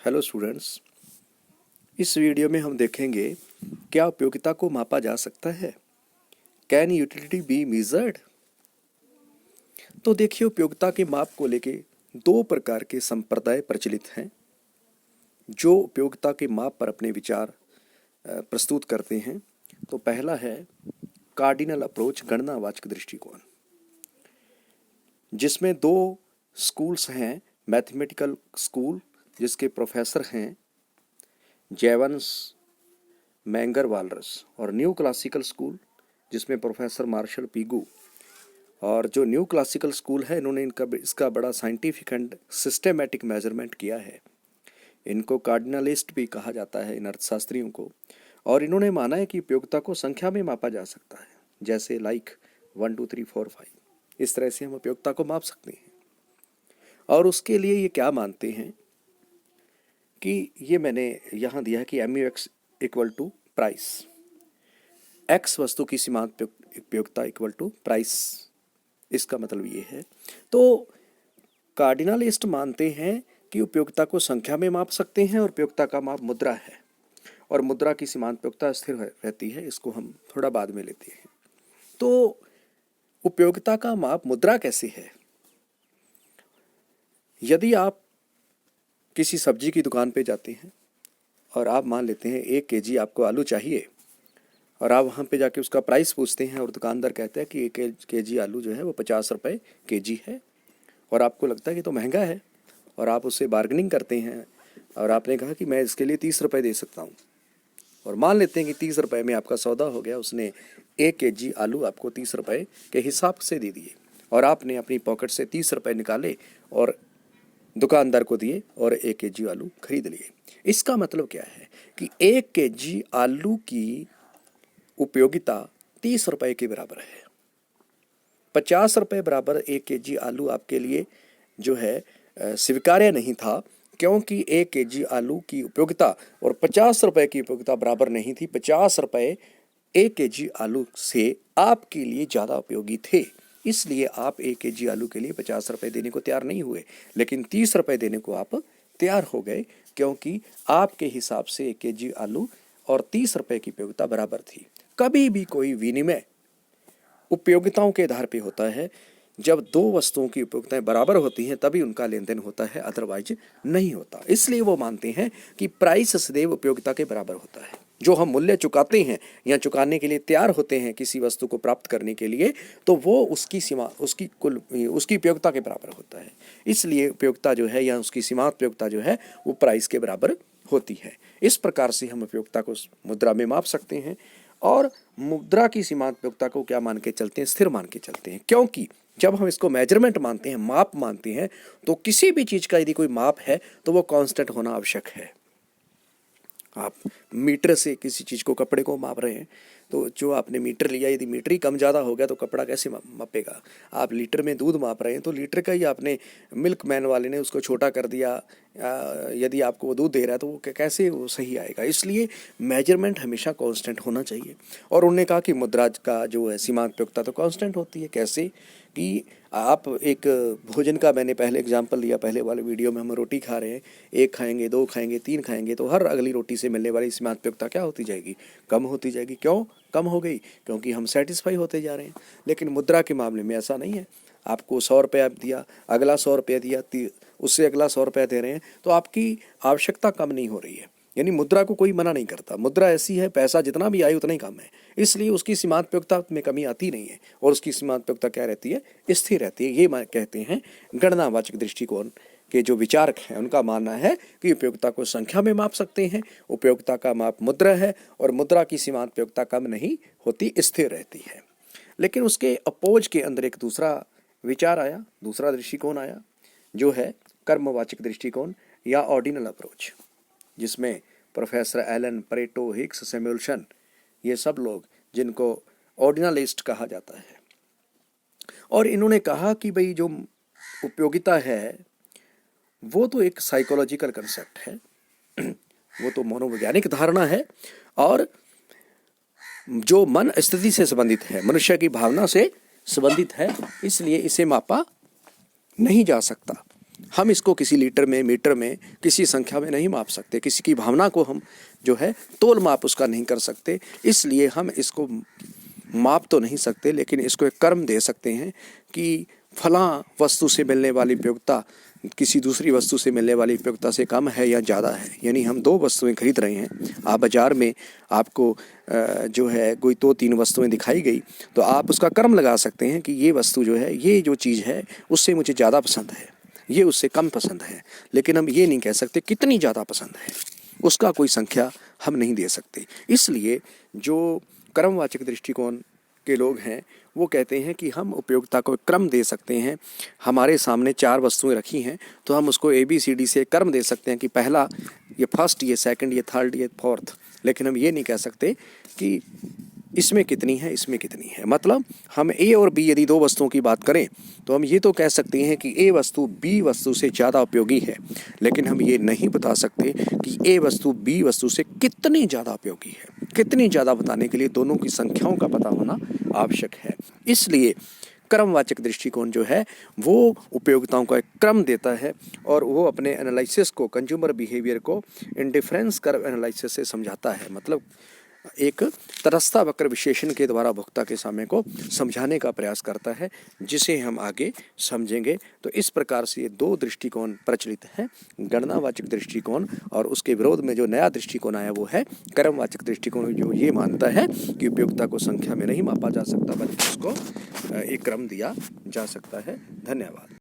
Hello students, इस video में हम देखेंगे क्या उपयोगिता को मापा जा सकता है। Can utility be measured. तो देखिए, उपयोगिता के माप को लेके दो प्रकार के संप्रदाय प्रचलित हैं जो उपयोगिता के माप पर अपने विचार प्रस्तुत करते हैं। तो पहला है कार्डिनल अप्रोच, गणनावाचक दृष्टिकोण, जिसमें दो स्कूल्स हैं। मैथमेटिकल स्कूल जिसके प्रोफेसर हैं जेवंस मैंगर वालरस, और न्यू क्लासिकल स्कूल जिसमें प्रोफेसर मार्शल पीगू। और जो न्यू क्लासिकल स्कूल है, इन्होंने इसका बड़ा साइंटिफिक एंड सिस्टेमेटिक मेजरमेंट किया है। इनको कार्डिनलिस्ट भी कहा जाता है, इन अर्थशास्त्रियों को। और इन्होंने माना है कि उपयोगिता को संख्या में मापा जा सकता है, जैसे लाइक 1 2 3 4 5। इस तरह से हम उपयोगिता को माप सकते हैं। और उसके लिए ये क्या मानते हैं कि ये मैंने यहाँ दिया है कि MUX equal to price, X वस्तु की सीमांत उपयोगिता इक्वल टू प्राइस। इसका मतलब ये है। तो कार्डिनलिस्ट मानते हैं कि उपयोगिता को संख्या में माप सकते हैं और उपयोगिता का माप मुद्रा है, और मुद्रा की सीमांत उपयोगिता स्थिर रहती है। इसको हम थोड़ा बाद में लेते हैं। तो उपयोगिता का माप मुद्रा कैसे है? यदि आप किसी सब्जी की दुकान पे जाते हैं और आप मान लेते हैं 1 kg आपको आलू चाहिए, और आप वहाँ पे जाके उसका प्राइस पूछते हैं और दुकानदार कहता है कि 1 kg आलू जो है वो 50 रुपये kg है, और आपको लगता है कि तो महंगा है, और आप उससे बार्गेनिंग करते हैं और आपने कहा कि मैं इसके लिए 30 रुपये दे सकता हूँ, और मान लेते हैं कि 30 रुपये में आपका सौदा हो गया। उसने 1 kg आलू आपको 30 रुपये के हिसाब से दे दिए, और आपने अपनी पॉकेट से 30 रुपये निकाले और दुकानदार को दिए और 1 kg आलू खरीद लिए। इसका मतलब क्या है कि 1 kg आलू की उपयोगिता 30 रुपये के बराबर है। 50 रुपये बराबर 1 kg आलू आपके लिए जो है स्वीकार्य नहीं था, क्योंकि 1 kg आलू की उपयोगिता और 50 रुपये की उपयोगिता बराबर नहीं थी। 50 रुपये 1 kg आलू से आपके लिए ज़्यादा उपयोगी थे, इसलिए आप 1 kg आलू के लिए 50 रुपये देने को तैयार नहीं हुए, लेकिन 30 रुपये देने को आप तैयार हो गए, क्योंकि आपके हिसाब से 1 kg आलू और 30 रुपये की उपयोगिता बराबर थी। कभी भी कोई विनिमय उपयोगिताओं के आधार पे होता है। जब दो वस्तुओं की उपयोगिताएं बराबर होती हैं तभी उनका लेन देन होता है, अदरवाइज नहीं होता। इसलिए वो मानते हैं कि प्राइस सदैव उपयोगिता के बराबर होता है। जो हम मूल्य चुकाते हैं या चुकाने के लिए तैयार होते हैं किसी वस्तु को प्राप्त करने के लिए, तो वो उसकी सीमा, उसकी उपयोगिता के बराबर होता है। इसलिए उपयोगिता जो है या उसकी सीमांत उपयोगिता जो है वो प्राइस के बराबर होती है। इस प्रकार से हम उपयोगिता को मुद्रा में माप सकते हैं, और मुद्रा की सीमांत उपयोगिता को क्या मान के चलते हैं? स्थिर मान के चलते हैं। क्योंकि जब हम इसको मेजरमेंट मानते हैं, माप मानते हैं, तो किसी भी चीज़ का यदि कोई माप है तो वो कांस्टेंट होना आवश्यक है। आप मीटर से किसी चीज़ को, कपड़े को माप रहे हैं, तो जो आपने मीटर लिया, यदि मीटर ही कम ज़्यादा हो गया तो कपड़ा कैसे मापेगा? आप लीटर में दूध माप रहे हैं तो लीटर का ही आपने, मिल्क मैन वाले ने उसको छोटा कर दिया, यदि आपको वो दूध दे रहा है तो वो कैसे वो सही आएगा? इसलिए मेजरमेंट हमेशा कांस्टेंट होना चाहिए। और उन्होंने कहा कि मुद्रा का जो है सीमांत उपयोगिता तो कांस्टेंट होती है। कैसे? कि आप एक भोजन का, मैंने पहले एग्जांपल लिया, पहले वाले वीडियो में हम रोटी खा रहे हैं, 1 खाएंगे, 2 खाएंगे, 3 खाएंगे, तो हर अगली रोटी से मिलने वाली सीमांत उपयोगिता क्या होती जाएगी? कम होती जाएगी। क्यों कम हो गई? क्योंकि हम सेटिस्फाई होते जा रहे हैं। लेकिन मुद्रा के मामले में ऐसा नहीं है। आपको 100 रुपया दिया, अगला 100 रुपया दिया, उससे अगला 100 रुपया दे रहे हैं, तो आपकी आवश्यकता कम नहीं हो रही है। यानी मुद्रा को कोई मना नहीं करता। मुद्रा ऐसी है, पैसा जितना भी आए उतना ही कम है, इसलिए उसकी सीमांत उपयोगिता में कमी आती नहीं है, और उसकी सीमांत उपयोगिता क्या रहती है? स्थिर रहती है। ये कहते हैं गणनावाचक दृष्टिकोण के जो विचारक हैं, उनका मानना है कि उपयोगिता को संख्या में माप सकते हैं, उपयोगिता का माप मुद्रा है, और मुद्रा की सीमांत उपयोगिता कम नहीं होती, स्थिर रहती है। लेकिन उसके अपोज के अंदर एक दूसरा विचार आया, दूसरा दृष्टिकोण आया, जो है कर्मवाचक दृष्टिकोण या ऑर्डिनल अप्रोच, जिसमें प्रोफेसर एलन, परेटो, हिग्स, सैमुएल्सन, ये सब लोग, जिनको ऑर्डिनलिस्ट कहा जाता है। और इन्होंने कहा कि भाई जो उपयोगिता है वो तो एक साइकोलॉजिकल कंसेप्ट है, वो तो मनोवैज्ञानिक धारणा है, और जो मन स्थिति से संबंधित है, मनुष्य की भावना से संबंधित है, इसलिए इसे मापा नहीं जा सकता। हम इसको किसी लीटर में, मीटर में, किसी संख्या में नहीं माप सकते। किसी की भावना को हम जो है तोल माप उसका नहीं कर सकते। इसलिए हम इसको माप तो नहीं सकते, लेकिन इसको एक कर्म दे सकते हैं कि फलां वस्तु से मिलने वाली उपयोगिता किसी दूसरी वस्तु से मिलने वाली उपयोगिता से कम है या ज़्यादा है। यानी हम दो वस्तुएं खरीद रहे हैं, आप बाज़ार में आपको जो है कोई 2-3 वस्तुएं दिखाई गई, तो आप उसका कर्म लगा सकते हैं कि ये वस्तु जो है, ये जो चीज़ है उससे मुझे ज़्यादा पसंद है, ये उससे कम पसंद है। लेकिन हम ये नहीं कह सकते कितनी ज़्यादा पसंद है, उसका कोई संख्या हम नहीं दे सकते। इसलिए जो कर्मवाचक दृष्टिकोण के लोग हैं वो कहते हैं कि हम उपयोगिता को क्रम दे सकते हैं। हमारे सामने 4 वस्तुएं रखी हैं तो हम उसको ABCD से कर्म दे सकते हैं कि पहला ये फर्स्ट, ये सेकंड, ये थर्ड, ये फोर्थ। लेकिन हम ये नहीं कह सकते कि इसमें कितनी है, इसमें कितनी है। मतलब हम A और B यदि 2 वस्तुओं की बात करें तो हम ये तो कह सकते हैं कि A वस्तु B वस्तु से ज़्यादा उपयोगी है, लेकिन हम ये नहीं बता सकते कि A वस्तु B वस्तु से कितनी ज़्यादा उपयोगी है। कितनी ज़्यादा बताने के लिए दोनों की संख्याओं का पता होना आवश्यक है। इसलिए क्रमवाचक दृष्टिकोण जो है वो उपयोगिताओं का एक क्रम देता है और वो अपने एनालिसिस को, कंज्यूमर बिहेवियर को इंडिफरेंस कर्व एनालिसिस से समझाता है। मतलब एक तरसता वक्र विशेषण के द्वारा भोक्ता के समय को समझाने का प्रयास करता है, जिसे हम आगे समझेंगे। तो इस प्रकार से ये 2 दृष्टिकोण प्रचलित हैं, गणनावाचक दृष्टिकोण और उसके विरोध में जो नया दृष्टिकोण आया वो है कर्मवाचक दृष्टिकोण, जो ये मानता है कि उपयोगिता को संख्या में नहीं मापा जा सकता बल्कि उसको एक क्रम दिया जा सकता है। धन्यवाद।